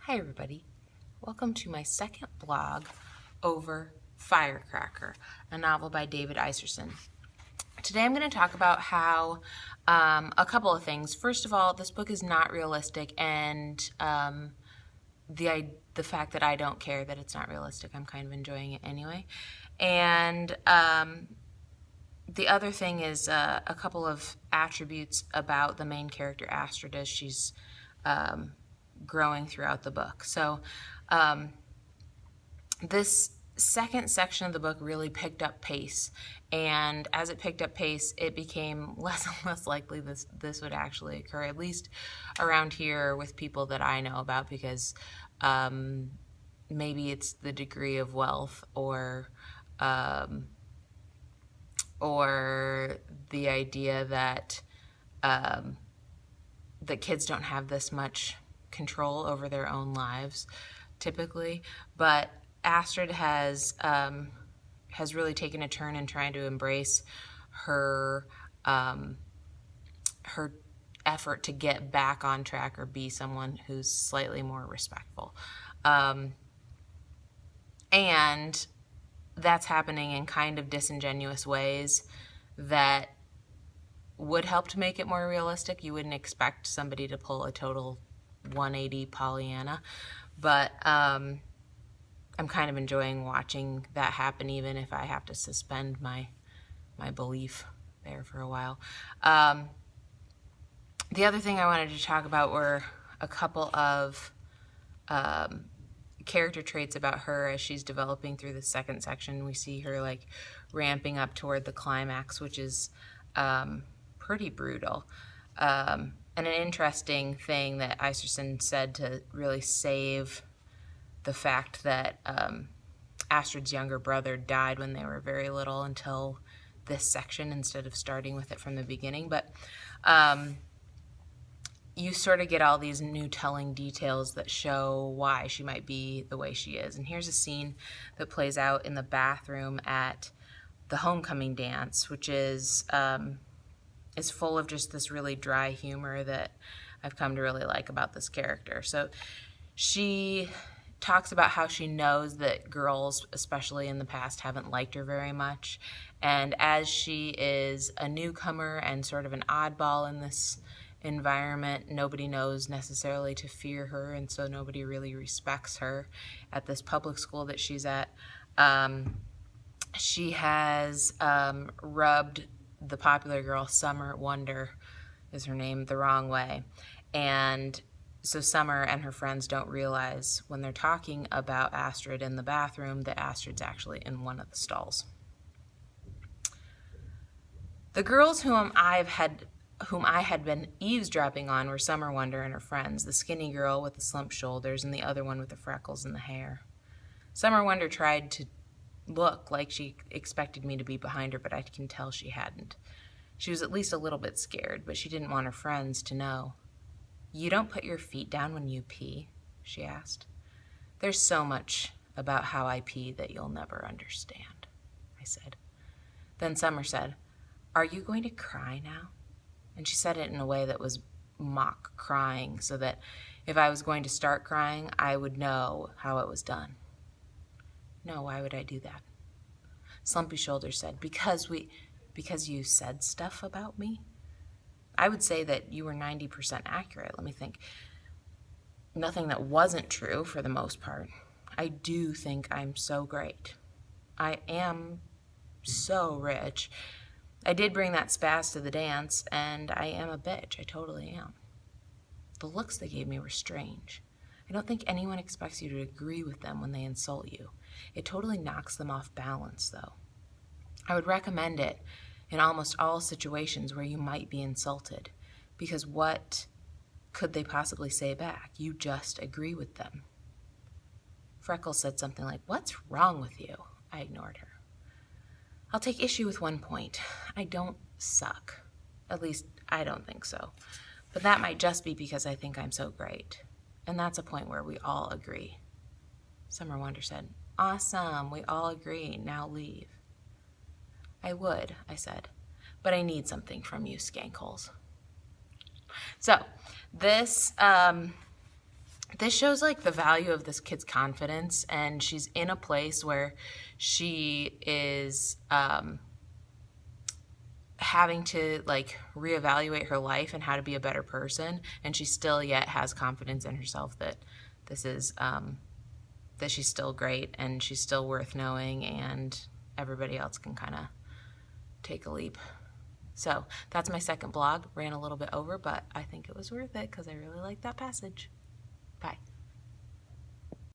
Hi everybody, welcome to my second blog over Firecracker, a novel by David Iserson. Today I'm going to talk about how a couple of things. First of all, this book is not realistic, and the fact that I don't care that it's not realistic, I'm kind of enjoying it anyway. And the other thing is a couple of attributes about the main character Astrid as she's growing throughout the book. So this second section of the book really picked up pace, and as it picked up pace, it became less and less likely this would actually occur, at least around here with people that I know about, because maybe it's the degree of wealth or the idea that that kids don't have this much control over their own lives typically, but Astrid has really taken a turn in trying to embrace her her effort to get back on track or be someone who's slightly more respectful, and that's happening in kind of disingenuous ways that would help to make it more realistic. You wouldn't expect somebody to pull a total 180 Pollyanna, but I'm kind of enjoying watching that happen, even if I have to suspend my belief there for a while. The other thing I wanted to talk about were a couple of character traits about her as she's developing through the second section. We see her like ramping up toward the climax, which is pretty brutal. And an interesting thing that Iserson said to really save the fact that Astrid's younger brother died when they were very little until this section instead of starting with it from the beginning. But you sort of get all these new telling details that show why she might be the way she is. And here's a scene that plays out in the bathroom at the homecoming dance, which is full of just this really dry humor that I've come to really like about this character. So she talks about how she knows that girls, especially in the past, haven't liked her very much. And as she is a newcomer and sort of an oddball in this environment, nobody knows necessarily to fear her, and so nobody really respects her at this public school that she's at. She has rubbed the popular girl, Summer Wonder is her name, the wrong way. And so Summer and her friends don't realize when they're talking about Astrid in the bathroom that Astrid's actually in one of the stalls. The girls whom I had been eavesdropping on were Summer Wonder and her friends, the skinny girl with the slumped shoulders and the other one with the freckles in the hair. Summer Wonder tried to look like she expected me to be behind her, but I can tell she hadn't. She was at least a little bit scared, but she didn't want her friends to know. "You don't put your feet down when you pee?" she asked. "There's so much about how I pee that you'll never understand," I said. Then Summer said, "Are you going to cry now?" And she said it in a way that was mock crying, so that if I was going to start crying, I would know how it was done. "No, why would I do that?" Slumpy Shoulders said, because you said stuff about me? I would say that you were 90% accurate. Let me think. Nothing that wasn't true for the most part. I do think I'm so great. I am so rich. I did bring that spaz to the dance, and I am a bitch. I totally am. The looks they gave me were strange. I don't think anyone expects you to agree with them when they insult you. It totally knocks them off balance, though. I would recommend it in almost all situations where you might be insulted, because what could they possibly say back? You just agree with them. Freckles said something like, "What's wrong with you?" I ignored her. "I'll take issue with one point. I don't suck. At least, I don't think so. But that might just be because I think I'm so great. And that's a point where we all agree." Summer Wonder said, "Awesome, we all agree. Now leave." "I would," I said, "but I need something from you, skankholes." So this this shows like the value of this kid's confidence, and she's in a place where she is having to like reevaluate her life and how to be a better person, and she still yet has confidence in herself that this is that she's still great and she's still worth knowing, and everybody else can kind of take a leap. So that's my second blog. Ran a little bit over, but I think it was worth it because I really like that passage.